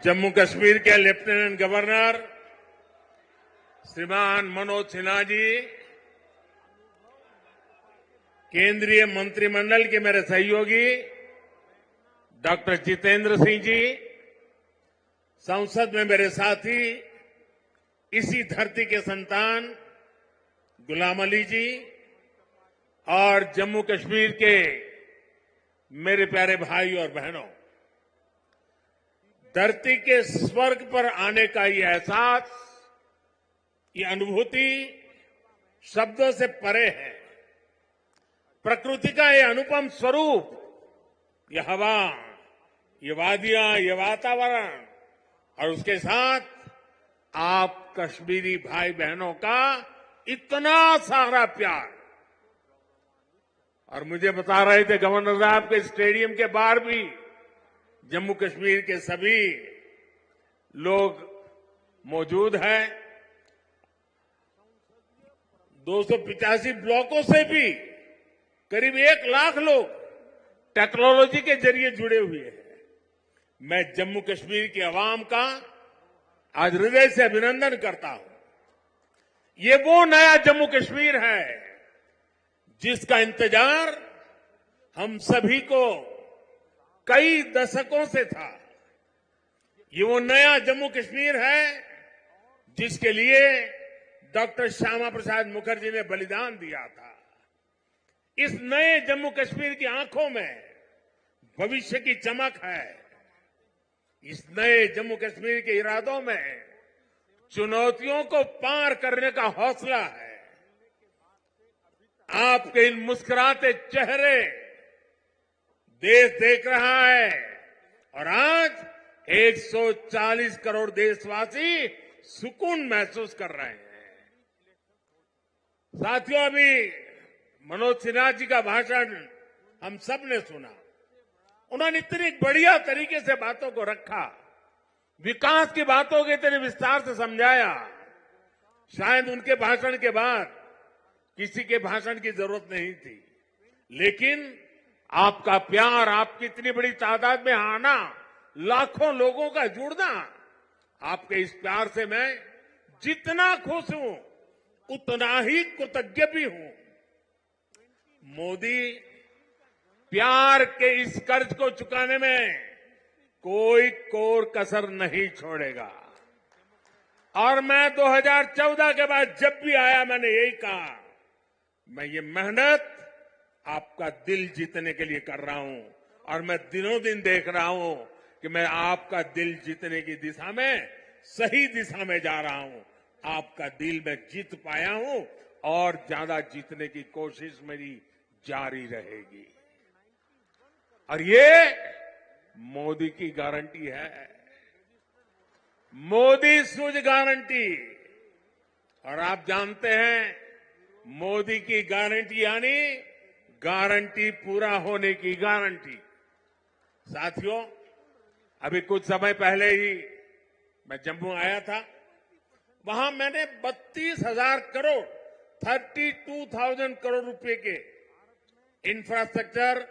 जम्मू कश्मीर के lieutenant governor श्रीमान मनोज सिन्हा जी, केंद्रीय मंत्रिमंडल के मेरे सहयोगी डॉक्टर जितेंद्र सिंह जी, संसद में मेरे साथी, इसी धरती के संतान गुलाम अली जी और जम्मू कश्मीर के मेरे प्यारे भाई और बहनों, धरती के स्वर्ग पर आने का ये एहसास, ये अनुभूति शब्दों से परे है। प्रकृति का ये अनुपम स्वरूप, ये हवा, ये वादियां, ये वातावरण और उसके साथ आप कश्मीरी भाई बहनों का इतना सारा प्यार। और मुझे बता रहे थे गवर्नर साहब के स्टेडियम के बाहर भी जम्मू कश्मीर के सभी लोग मौजूद हैं। 285 ब्लॉकों से भी करीब 1 लाख लोग टेक्नोलॉजी के जरिए जुड़े हुए हैं। मैं जम्मू कश्मीर की आवाम का आज हृदय से अभिनंदन करता हूं। ये वो नया जम्मू कश्मीर है जिसका इंतजार हम सभी को कई दशकों से था। ये वो नया जम्मू कश्मीर है जिसके लिए डॉक्टर श्यामा प्रसाद मुखर्जी ने बलिदान दिया था। इस नए जम्मू कश्मीर की आंखों में भविष्य की चमक है। इस नए जम्मू कश्मीर के इरादों में चुनौतियों को पार करने का हौसला है। आपके इन मुस्कुराते चेहरे देश देख रहा है और आज 140 करोड़ देशवासी सुकून महसूस कर रहे हैं। साथियों, अभी मनोज सिन्हा जी का भाषण हम सब ने सुना। उन्होंने इतनी बढ़िया तरीके से बातों को रखा, विकास की बातों के इतने विस्तार से समझाया। शायद उनके भाषण के बाद किसी के भाषण की जरूरत नहीं थी, लेकिन आपका प्यार, आपकी इतनी बड़ी तादाद में आना, लाखों लोगों का जुड़ना, आपके इस प्यार से मैं जितना खुश हूं उतना ही कृतज्ञ भी हूं। मोदी प्यार के इस कर्ज को चुकाने में कोई कोर कसर नहीं छोड़ेगा। और मैं 2014 के बाद जब भी आया मैंने यही कहा, मैं ये मेहनत आपका दिल जीतने के लिए कर रहा हूं और मैं दिनों दिन देख रहा हूं कि मैं आपका दिल जीतने की दिशा में सही दिशा में जा रहा हूं। आपका दिल मैं जीत पाया हूं और ज्यादा जीतने की कोशिश मेरी जारी रहेगी। और ये मोदी की गारंटी है, मोदी सूझ गारंटी। और आप जानते हैं मोदी की गारंटी यानी गारंटी पूरा होने की गारंटी। साथियों, अभी कुछ समय पहले ही मैं जम्मू आया था। वहां मैंने 32,000 करोड़ 32,000 करोड़ रुपए के इंफ्रास्ट्रक्चर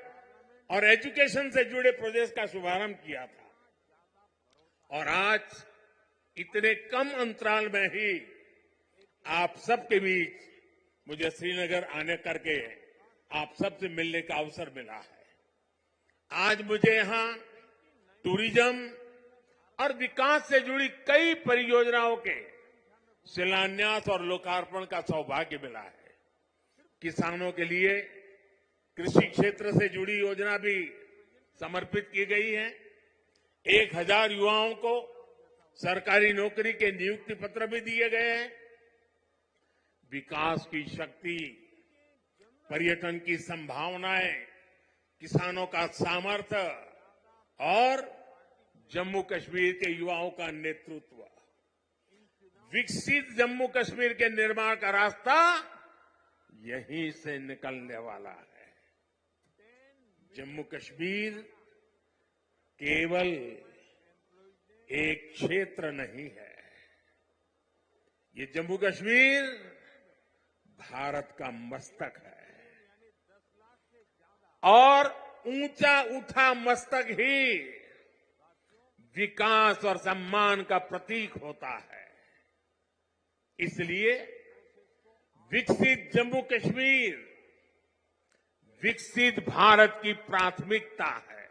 और एजुकेशन से जुड़े प्रोजेक्ट का शुभारंभ किया था। और आज इतने कम अंतराल में ही आप सबके बीच मुझे श्रीनगर आने करके आप सबसे मिलने का अवसर मिला है। आज मुझे यहां टूरिज्म और विकास से जुड़ी कई परियोजनाओं के शिलान्यास और लोकार्पण का सौभाग्य मिला है। किसानों के लिए कृषि क्षेत्र से जुड़ी योजना भी समर्पित की गई है। 1000 युवाओं को सरकारी नौकरी के नियुक्ति पत्र भी दिए गए हैं। विकास की शक्ति, पर्यटन की संभावनाएं, किसानों का सामर्थ्य और जम्मू कश्मीर के युवाओं का नेतृत्व, विकसित जम्मू कश्मीर के निर्माण का रास्ता यहीं से निकलने वाला है। जम्मू कश्मीर केवल एक क्षेत्र नहीं है, ये जम्मू कश्मीर भारत का मस्तक है। और ऊंचा उठा मस्तक ही विकास और सम्मान का प्रतीक होता है। इसलिए विकसित जम्मू कश्मीर विकसित भारत की प्राथमिकता है।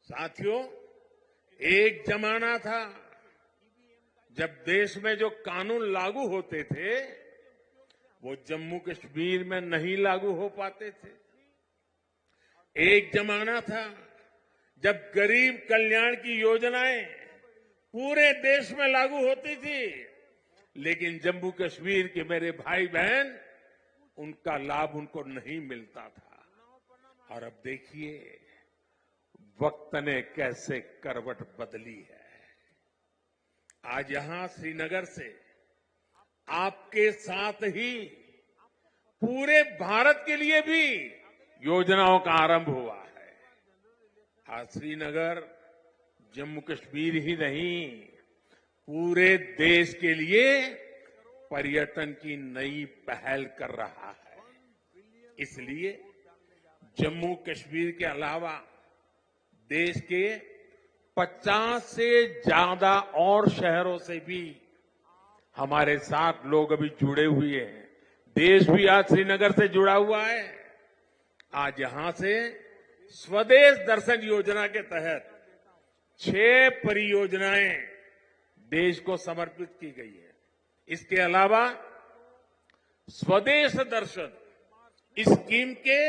साथियों, एक जमाना था जब देश में जो कानून लागू होते थे वो जम्मू कश्मीर में नहीं लागू हो पाते थे। एक जमाना था जब गरीब कल्याण की योजनाएं पूरे देश में लागू होती थी, लेकिन जम्मू कश्मीर के मेरे भाई बहन उनका लाभ उनको नहीं मिलता था। और अब देखिए वक्त ने कैसे करवट बदली है। आज यहां श्रीनगर से आपके साथ ही पूरे भारत के लिए भी योजनाओं का आरंभ हुआ है। आज श्रीनगर जम्मू कश्मीर ही नहीं, पूरे देश के लिए पर्यटन की नई पहल कर रहा है। इसलिए जम्मू कश्मीर के अलावा देश के 50 से ज्यादा और शहरों से भी हमारे साथ लोग अभी जुड़े हुए हैं। देश भी आज श्रीनगर से जुड़ा हुआ है। आज यहां से स्वदेश दर्शन योजना के तहत 6 परियोजनाएं देश को समर्पित की गई है। इसके अलावा स्वदेश दर्शन स्कीम के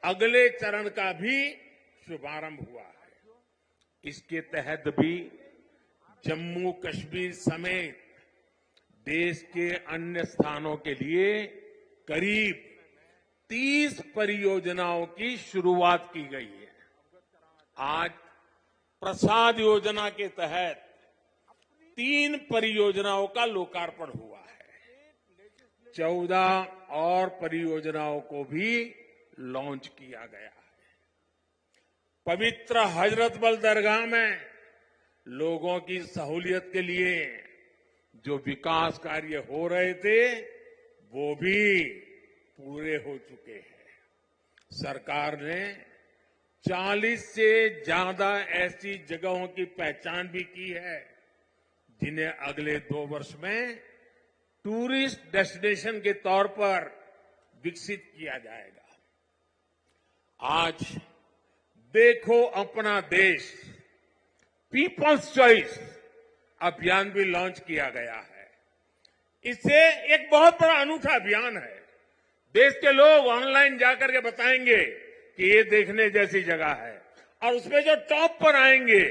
अगले चरण का भी शुभारंभ हुआ है। इसके तहत भी जम्मू कश्मीर समेत देश के अन्य स्थानों के लिए करीब 30 परियोजनाओं की शुरुआत की गई है। आज प्रसाद योजना के तहत 3 परियोजनाओं का लोकार्पण हुआ है। 14 और परियोजनाओं को भी लॉन्च किया गया है। पवित्र हजरत बल दरगाह में लोगों की सहूलियत के लिए जो विकास कार्य हो रहे थे वो भी पूरे हो चुके हैं। सरकार ने 40 से ज्यादा ऐसी जगहों की पहचान भी की है जिन्हें अगले 2 वर्ष में टूरिस्ट डेस्टिनेशन के तौर पर विकसित किया जाएगा। आज देखो अपना देश पीपल्स चॉइस अभियान भी लॉन्च किया गया है। इससे एक बहुत बड़ा अनूठा अभियान है। देश के लोग ऑनलाइन जाकर के बताएंगे कि ये देखने जैसी जगह है, और उसमें जो टॉप पर आएंगे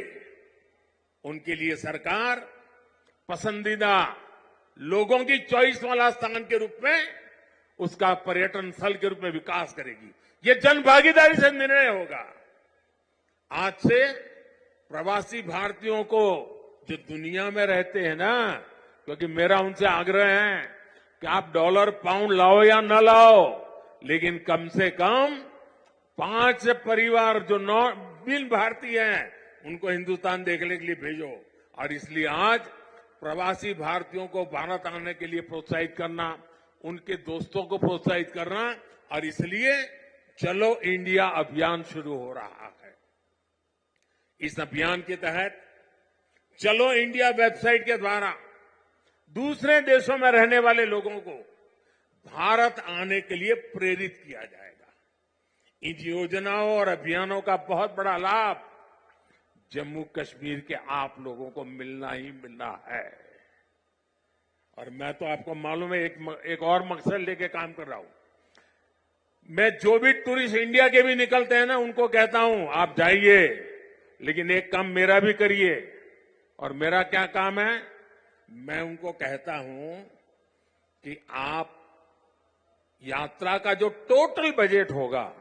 उनके लिए सरकार पसंदीदा लोगों की चॉइस वाला स्थान के रूप में उसका पर्यटन स्थल के रूप में विकास करेगी। ये जन भागीदारी से निर्णय होगा। आज से प्रवासी भारतीयों को जो दुनिया में रहते हैं ना, क्योंकि मेरा उनसे आग्रह है कि आप डॉलर पाउंड लाओ या न लाओ, लेकिन कम से कम 5 परिवार जो बिन भारतीय हैं उनको हिंदुस्तान देखने के लिए भेजो। और इसलिए आज प्रवासी भारतीयों को भारत आने के लिए प्रोत्साहित करना, उनके दोस्तों को प्रोत्साहित करना, और इसलिए चलो इंडिया अभियान शुरू हो रहा है। इस अभियान के तहत चलो इंडिया वेबसाइट के द्वारा दूसरे देशों में रहने वाले लोगों को भारत आने के लिए प्रेरित किया जाएगा। इन योजनाओं और अभियानों का बहुत बड़ा लाभ जम्मू कश्मीर के आप लोगों को मिलना ही मिलना है। और मैं तो आपको मालूम है एक और मकसद लेके काम कर रहा हूं। मैं जो भी टूरिस्ट इंडिया के भी निकलते हैं ना, उनको कहता हूं आप जाइए, लेकिन एक काम मेरा भी करिए। और मेरा क्या काम है? मैं उनको कहता हूं कि आप यात्रा का जो टोटल बजट होगा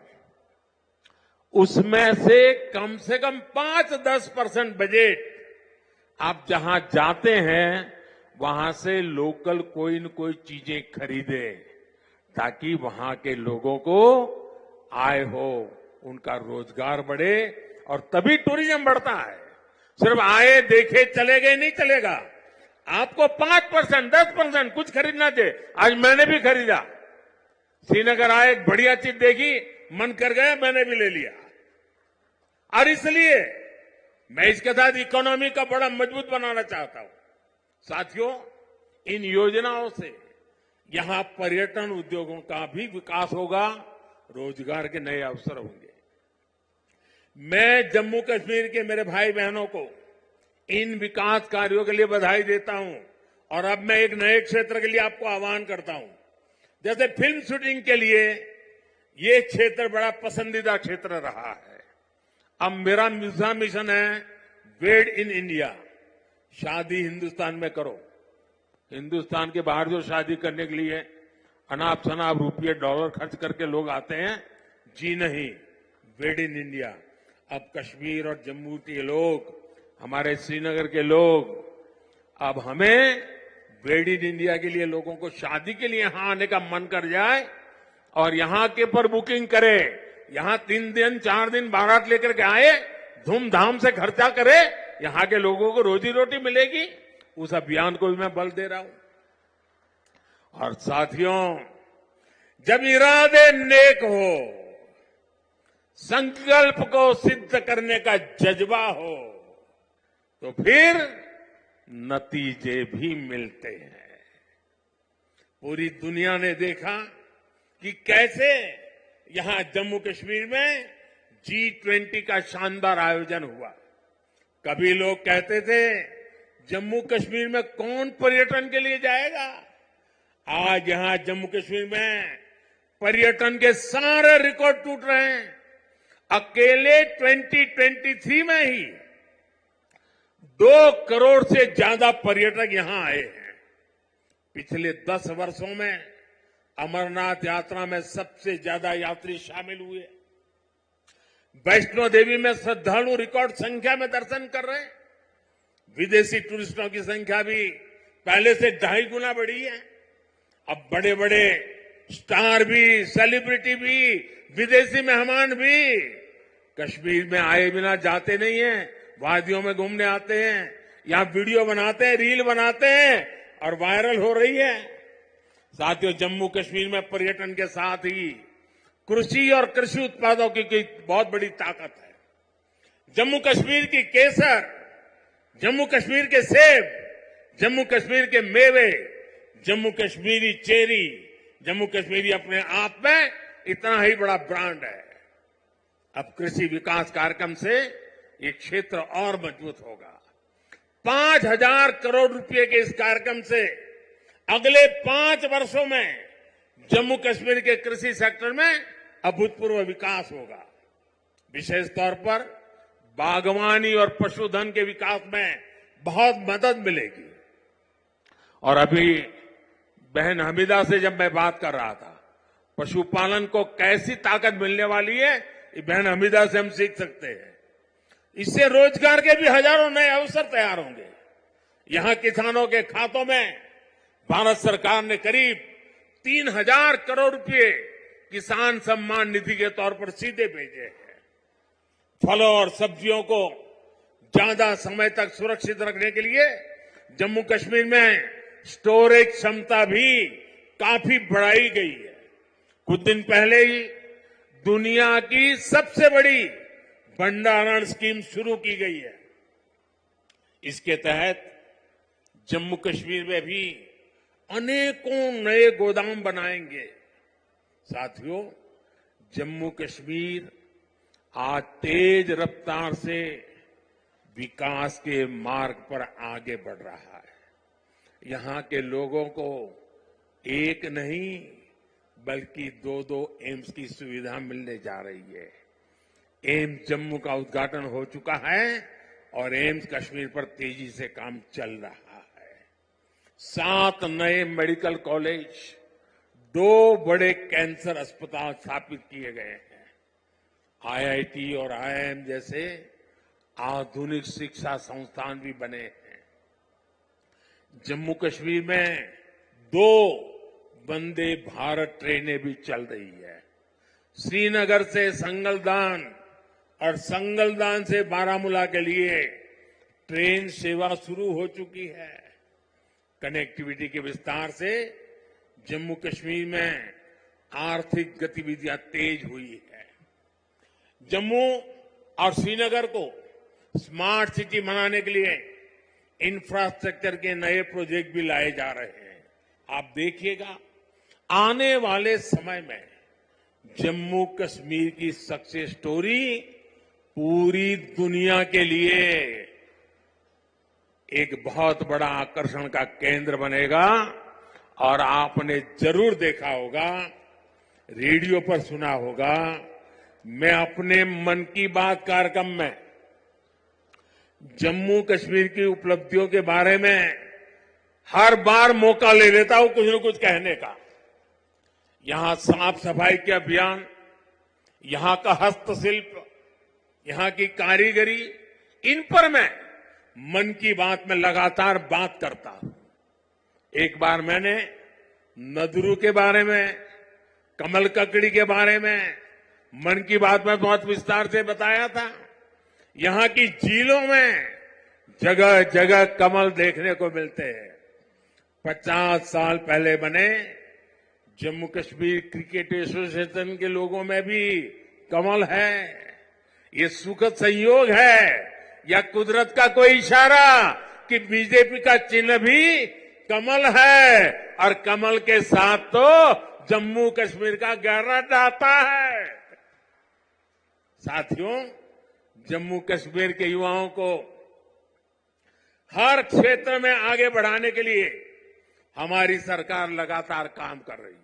उसमें से कम 5-10% बजट आप जहां जाते हैं वहां से लोकल कोई न कोई चीजें खरीदे, ताकि वहां के लोगों को आय हो, उनका रोजगार बढ़े, और तभी टूरिज्म बढ़ता है। सिर्फ आए देखे चले गए नहीं चलेगा। आपको 5%, 10% कुछ खरीदना चाहिए। आज मैंने भी खरीदा। श्रीनगर आए, एक बढ़िया चीज देखी, मन कर गया, मैंने भी ले लिया। और इसलिए मैं इसके साथ इकोनॉमी का बड़ा मजबूत बनाना चाहता हूं। साथियों, इन योजनाओं से यहां पर्यटन उद्योगों का भी विकास होगा, रोजगार के नए अवसर होंगे। मैं जम्मू कश्मीर के मेरे भाई बहनों को इन विकास कार्यों के लिए बधाई देता हूं और अब मैं एक नए क्षेत्र के लिए आपको आह्वान करता हूं। जैसे फिल्म शूटिंग के लिए ये क्षेत्र बड़ा पसंदीदा क्षेत्र रहा है। अब मेरा दूसरा मिशन है वेड इन इंडिया, शादी हिंदुस्तान में करो। हिंदुस्तान के बाहर जो शादी करने के लिए अनाप शनाप रुपये डॉलर खर्च करके लोग आते हैं, जी नहीं, वेड इन इंडिया। अब कश्मीर और जम्मू के लोग, हमारे श्रीनगर के लोग, अब हमें वेड इन इंडिया के लिए लोगों को शादी के लिए यहां आने का मन कर जाए और यहां के पर बुकिंग करे, यहां 3 दिन 4 दिन बारात लेकर के आए, धूमधाम से खर्चा करे, यहां के लोगों को रोजी रोटी मिलेगी। उस अभियान को भी मैं बल दे रहा हूं। और साथियों, जब इरादे नेक हो, संकल्प को सिद्ध करने का जज्बा हो, तो फिर नतीजे भी मिलते हैं। पूरी दुनिया ने देखा कि कैसे यहां जम्मू कश्मीर में G20 का शानदार आयोजन हुआ। कभी लोग कहते थे जम्मू कश्मीर में कौन पर्यटन के लिए जाएगा। आज यहां जम्मू कश्मीर में पर्यटन के सारे रिकॉर्ड टूट रहे हैं। अकेले 2023 में ही 2 करोड़ से ज्यादा पर्यटक यहां आए हैं। पिछले 10 वर्षों में अमरनाथ यात्रा में सबसे ज्यादा यात्री शामिल हुए। वैष्णो देवी में श्रद्धालु रिकॉर्ड संख्या में दर्शन कर रहे हैं। विदेशी टूरिस्टों की संख्या भी पहले से 2.5 गुना बढ़ी है। अब बड़े बड़े स्टार भी, सेलिब्रिटी भी, विदेशी मेहमान भी कश्मीर में आए बिना जाते नहीं हैं। वादियों में घूमने आते हैं, यहां वीडियो बनाते हैं, रील बनाते हैं और वायरल हो रही है। साथियों, जम्मू कश्मीर में पर्यटन के साथ ही कृषि और कृषि उत्पादों की बहुत बड़ी ताकत है। जम्मू कश्मीर की केसर, जम्मू कश्मीर के सेब, जम्मू कश्मीर के मेवे, जम्मू कश्मीरी चेरी, जम्मू कश्मीरी अपने आप में इतना ही बड़ा ब्रांड है। अब कृषि विकास कार्यक्रम से ये क्षेत्र और मजबूत होगा। 5,000 करोड़ रुपए के इस कार्यक्रम से अगले 5 वर्षों में जम्मू कश्मीर के कृषि सेक्टर में अभूतपूर्व विकास होगा। विशेष तौर पर बागवानी और पशुधन के विकास में बहुत मदद मिलेगी। और अभी बहन हमीदा से जब मैं बात कर रहा था, पशुपालन को कैसी ताकत मिलने वाली है, ये बहन हमीदा से हम सीख सकते हैं। इससे रोजगार के भी हजारों नए अवसर तैयार होंगे। यहां किसानों के खातों में भारत सरकार ने करीब 3,000 करोड़ रुपए किसान सम्मान निधि के तौर पर सीधे भेजे हैं। फलों और सब्जियों को ज्यादा समय तक सुरक्षित रखने के लिए जम्मू कश्मीर में स्टोरेज क्षमता भी काफी बढ़ाई गई है। कुछ दिन पहले ही दुनिया की सबसे बड़ी भंडारण स्कीम शुरू की गई है। इसके तहत जम्मू कश्मीर में भी अनेकों नए गोदाम बनाएंगे। साथियों, जम्मू कश्मीर आज तेज रफ्तार से विकास के मार्ग पर आगे बढ़ रहा है। यहां के लोगों को एक नहीं बल्कि 2-2 एम्स की सुविधा मिलने जा रही है। एम्स जम्मू का उद्घाटन हो चुका है और एम्स कश्मीर पर तेजी से काम चल रहा है। 7 नए मेडिकल कॉलेज, 2 बड़े कैंसर अस्पताल स्थापित किए गए हैं। IIT और IIM जैसे आधुनिक शिक्षा संस्थान भी बने हैं। जम्मू कश्मीर में 2 वंदे भारत ट्रेनें भी चल रही है। श्रीनगर से संगलदान और संगलदान से बारामूला के लिए ट्रेन सेवा शुरू हो चुकी है। कनेक्टिविटी के विस्तार से जम्मू कश्मीर में आर्थिक गतिविधियां तेज हुई है। जम्मू और श्रीनगर को स्मार्ट सिटी बनाने के लिए इंफ्रास्ट्रक्चर के नए प्रोजेक्ट भी लाए जा रहे हैं। आप देखिएगा आने वाले समय में जम्मू कश्मीर की सक्सेस स्टोरी पूरी दुनिया के लिए एक बहुत बड़ा आकर्षण का केंद्र बनेगा। और आपने जरूर देखा होगा, रेडियो पर सुना होगा, मैं अपने मन की बात कार्यक्रम में जम्मू कश्मीर की उपलब्धियों के बारे में हर बार मौका ले लेता हूं कुछ न कुछ कहने का। यहां साफ सफाई के अभियान, यहां का हस्तशिल्प, यहां की कारीगरी, इन पर मैं मन की बात में लगातार बात करता हूं। एक बार मैंने नदरू के बारे में, कमल ककड़ी के बारे में मन की बात में बहुत विस्तार से बताया था। यहां की झीलों में जगह जगह कमल देखने को मिलते हैं। 50 साल पहले बने जम्मू कश्मीर क्रिकेट एसोसिएशन के लोगों में भी कमल है। ये सुखद संयोग है या कुदरत का कोई इशारा कि बीजेपी का चिन्ह भी कमल है और कमल के साथ तो जम्मू कश्मीर का गहरा नाता है। साथियों, जम्मू कश्मीर के युवाओं को हर क्षेत्र में आगे बढ़ाने के लिए हमारी सरकार लगातार काम कर रही है।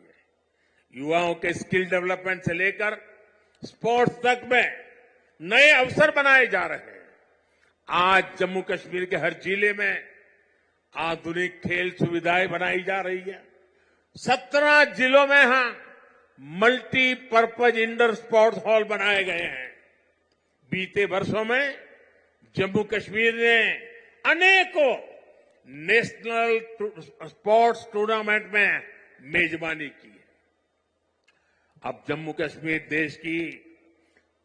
युवाओं के स्किल डेवलपमेंट से लेकर स्पोर्ट्स तक में नए अवसर बनाए जा रहे हैं। आज जम्मू कश्मीर के हर जिले में आधुनिक खेल सुविधाएं बनाई जा रही है। 17 जिलों में मल्टीपर्पज इंडोर स्पोर्ट्स हॉल बनाए गए हैं। बीते वर्षों में जम्मू कश्मीर ने अनेकों नेशनल स्पोर्ट्स टूर्नामेंट में मेजबानी की है। अब जम्मू कश्मीर देश की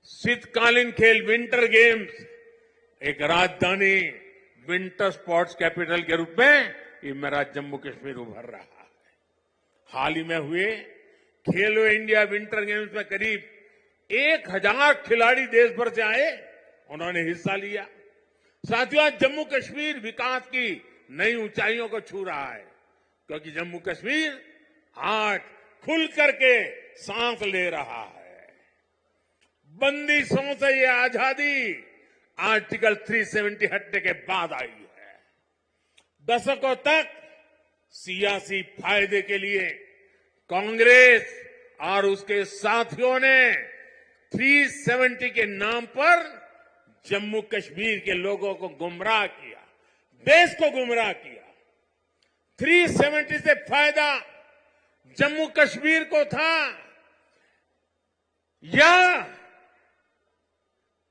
शीतकालीन खेल विंटर गेम्स एक राजधानी विंटर स्पोर्ट्स कैपिटल के रूप में ये मेरा जम्मू कश्मीर उभर रहा है। हाल ही में हुए खेलो इंडिया विंटर गेम्स में करीब 1000 खिलाड़ी देश भर से आए, उन्होंने हिस्सा लिया। साथियों, आज जम्मू कश्मीर विकास की नई ऊंचाइयों को छू रहा है, क्योंकि जम्मू कश्मीर आज खुल करके सांस ले रहा है। बंदिशों से ये आजादी आर्टिकल 370 हटने के बाद आई है। दशकों तक सियासी फायदे के लिए कांग्रेस और उसके साथियों ने 370 के नाम पर जम्मू कश्मीर के लोगों को गुमराह किया, देश को गुमराह किया। 370 से फायदा जम्मू कश्मीर को था या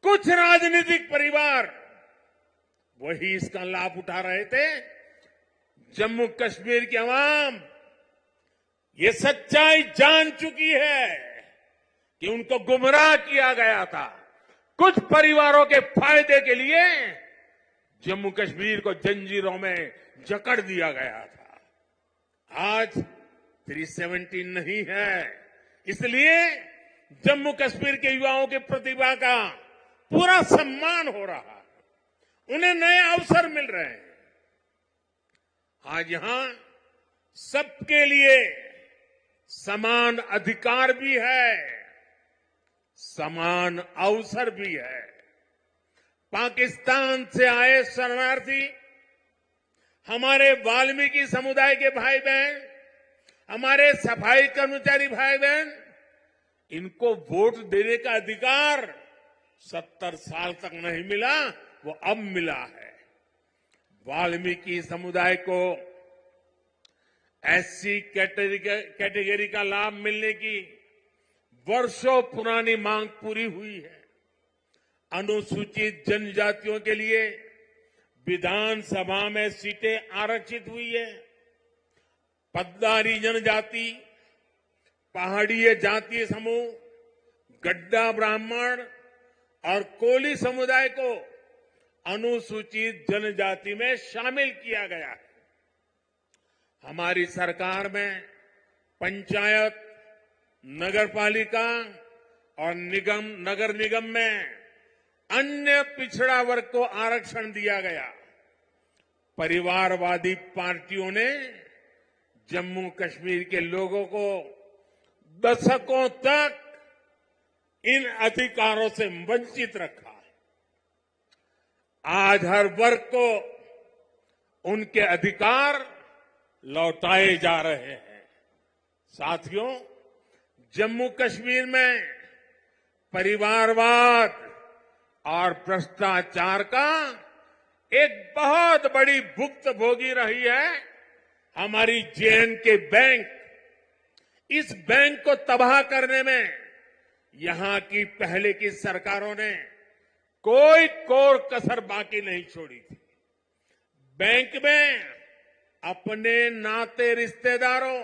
कुछ राजनीतिक परिवार वही इसका लाभ उठा रहे थे? जम्मू कश्मीर की आवाम ये सच्चाई जान चुकी है कि उनको गुमराह किया गया था। कुछ परिवारों के फायदे के लिए जम्मू कश्मीर को जंजीरों में जकड़ दिया गया था। आज 370 नहीं है, इसलिए जम्मू कश्मीर के युवाओं की प्रतिभा का पूरा सम्मान हो रहा है, उन्हें नए अवसर मिल रहे हैं। आज यहां सबके लिए समान अधिकार भी है, समान अवसर भी है। पाकिस्तान से आए शरणार्थी, हमारे वाल्मीकि समुदाय के भाई बहन, हमारे सफाई कर्मचारी भाई बहन, इनको वोट देने का अधिकार 70 साल तक नहीं मिला, वो अब मिला है। वाल्मीकि समुदाय को एससी कैटेगरी का लाभ मिलने की वर्षों पुरानी मांग पूरी हुई है। अनुसूचित जनजातियों के लिए विधानसभा में सीटें आरक्षित हुई है। पद्दारी जनजाति, पहाड़ीय जातीय समूह, गड्ढा ब्राह्मण और कोली समुदाय को अनुसूचित जनजाति में शामिल किया गया है। हमारी सरकार में पंचायत, नगर पालिका और नगर निगम में अन्य पिछड़ा वर्ग को आरक्षण दिया गया। परिवारवादी पार्टियों ने जम्मू कश्मीर के लोगों को दशकों तक इन अधिकारों से वंचित रखा। आज हर वर्ग को उनके अधिकार लौटाए जा रहे हैं। साथियों, जम्मू कश्मीर में परिवारवाद और भ्रष्टाचार का एक बहुत बड़ी भुक्तभोगी रही है हमारी जे.एंड.के बैंक। इस बैंक को तबाह करने में यहां की पहले की सरकारों ने कोई कोर कसर बाकी नहीं छोड़ी थी। बैंक में अपने नाते रिश्तेदारों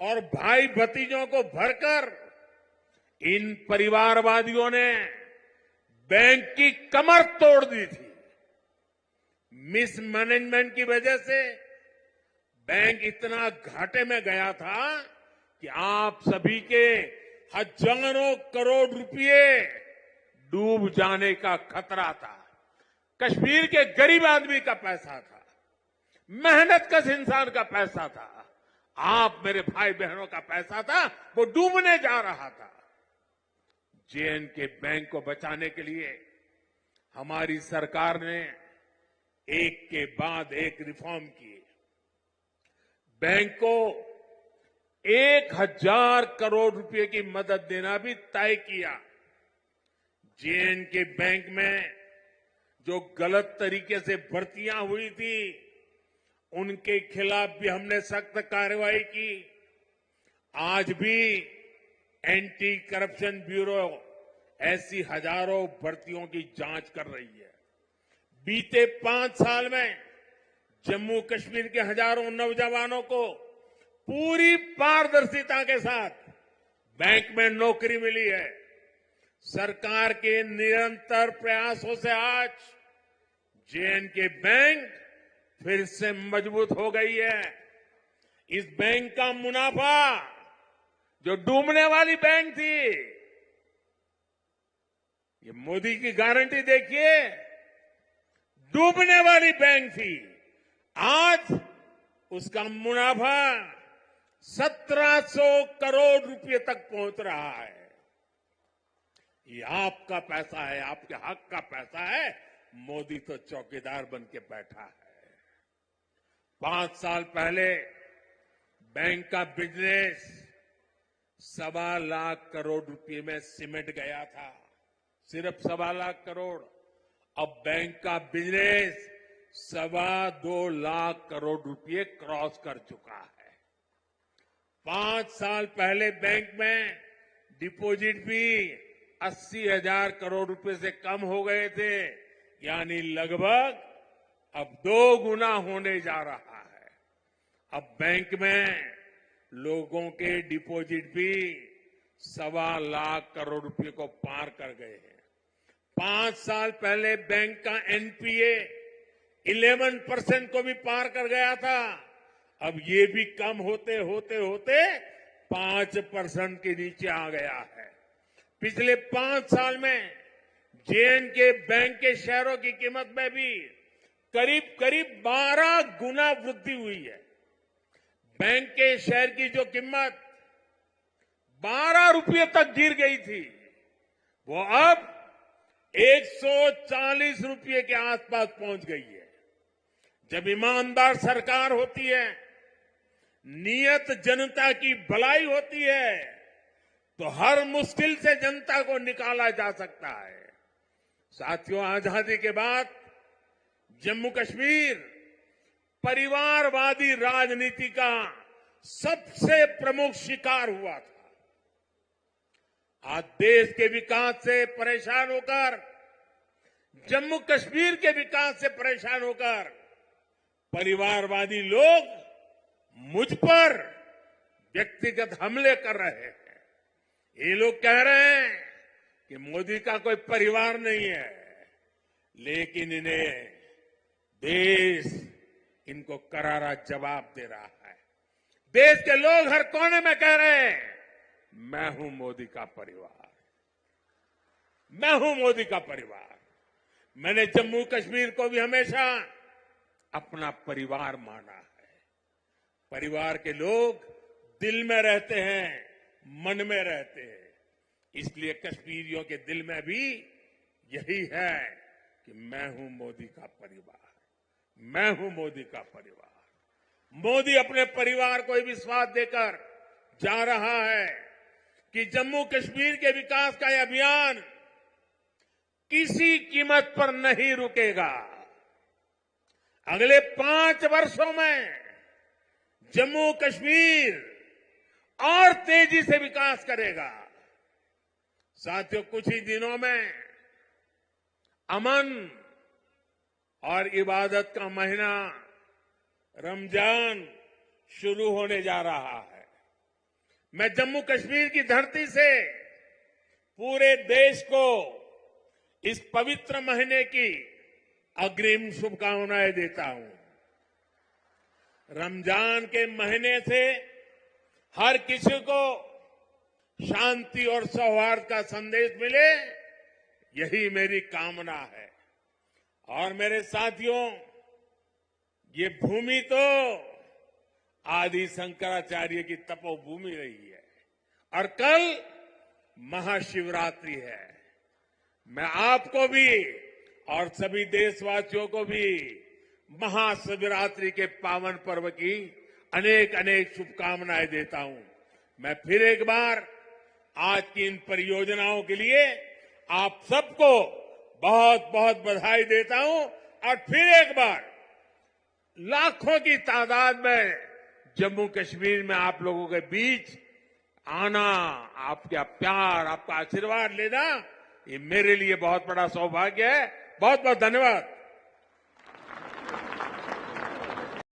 और भाई भतीजों को भरकर इन परिवारवादियों ने बैंक की कमर तोड़ दी थी। मिसमैनेजमेंट की वजह से बैंक इतना घाटे में गया था कि आप सभी के हजारों करोड़ रुपए डूब जाने का खतरा था। कश्मीर के गरीब आदमी का पैसा था, मेहनतकश इंसान का पैसा था, आप मेरे भाई बहनों का पैसा था, वो डूबने जा रहा था। जे.एंड.के बैंक को बचाने के लिए हमारी सरकार ने एक के बाद एक रिफॉर्म किए। बैंक को 1000 करोड़ रुपए की मदद देना भी तय किया। जे.एंड.के बैंक में जो गलत तरीके से भर्तियां हुई थी, उनके खिलाफ भी हमने सख्त कार्रवाई की। आज भी एंटी करप्शन ब्यूरो ऐसी हजारों भर्तियों की जांच कर रही है। बीते 5 साल में जम्मू कश्मीर के हजारों नौजवानों को पूरी पारदर्शिता के साथ बैंक में नौकरी मिली है। सरकार के निरंतर प्रयासों से आज जे.एंड.के बैंक फिर से मजबूत हो गई है। इस बैंक का मुनाफा, जो डूबने वाली बैंक थी, ये मोदी की गारंटी देखिए, डूबने वाली बैंक थी, आज उसका मुनाफा 1700 करोड़ रुपए तक पहुंच रहा है। ये आपका पैसा है, आपके हक का पैसा है। मोदी तो चौकीदार बन के बैठा है। 5 साल पहले बैंक का बिजनेस 1.25 लाख करोड़ रुपए में सिमट गया था, सिर्फ 1.25 लाख करोड़। अब बैंक का बिजनेस 2.25 लाख करोड़ रुपए क्रॉस कर चुका है। 5 साल पहले बैंक में डिपॉजिट भी 80,000 करोड़ रुपए से कम हो गए थे, यानी लगभग अब 2 गुना होने जा रहा है। अब बैंक में लोगों के डिपॉजिट भी 1.25 लाख करोड़ रुपए को पार कर गए हैं। 5 साल पहले बैंक का एनपीए 11% को भी पार कर गया था। अब ये भी कम होते होते होते 5% के नीचे आ गया है। पिछले 5 साल में जे.एंड.के बैंक के शेयरों की कीमत में भी करीब करीब 12 गुना वृद्धि हुई है। बैंक के शेयर की जो कीमत 12 रुपये तक गिर गई थी, वो अब 140 रुपये के आसपास पहुंच गई है। जब ईमानदार सरकार होती है, नियत जनता की भलाई होती है, तो हर मुश्किल से जनता को निकाला जा सकता है। साथियों, आजादी के बाद जम्मू कश्मीर परिवारवादी राजनीति का सबसे प्रमुख शिकार हुआ था। आज देश के विकास से परेशान होकर, जम्मू कश्मीर के विकास से परेशान होकर परिवारवादी लोग मुझ पर व्यक्तिगत हमले कर रहे हैं। ये लोग कह रहे हैं कि मोदी का कोई परिवार नहीं है, लेकिन इन्हें देश इनको करारा जवाब दे रहा है। देश के लोग हर कोने में कह रहे हैं, मैं हूं मोदी का परिवार। मैं हूं मोदी का परिवार। मैंने जम्मू कश्मीर को भी हमेशा अपना परिवार माना है। परिवार के लोग दिल में रहते हैं, मन में रहते हैं। इसलिए कश्मीरियों के दिल में भी यही है कि मैं हूं मोदी का परिवार, मैं हूं मोदी का परिवार। मोदी अपने परिवार को विश्वास देकर जा रहा है कि जम्मू कश्मीर के विकास का यह अभियान किसी कीमत पर नहीं रुकेगा। अगले 5 वर्षों में जम्मू कश्मीर और तेजी से विकास करेगा। साथियों, कुछ ही दिनों में अमन और इबादत का महीना रमजान शुरू होने जा रहा है। मैं जम्मू कश्मीर की धरती से पूरे देश को इस पवित्र महीने की अग्रिम शुभकामनाएं देता हूं। रमजान के महीने से हर किसी को शांति और सौहार्द का संदेश मिले, यही मेरी कामना है। और मेरे साथियों, ये भूमि तो आदि शंकराचार्य की तपोभूमि रही है और कल महाशिवरात्रि है। मैं आपको भी और सभी देशवासियों को भी महाशिवरात्रि के पावन पर्व की अनेक अनेक शुभकामनाएं देता हूं। मैं फिर एक बार आज की इन परियोजनाओं के लिए आप सबको बहुत बहुत बधाई देता हूं और फिर एक बार लाखों की तादाद में जम्मू कश्मीर में आप लोगों के बीच आना, आपका प्यार, आपका आशीर्वाद लेना, ये मेरे लिए बहुत बड़ा सौभाग्य है। बहुत बहुत धन्यवाद।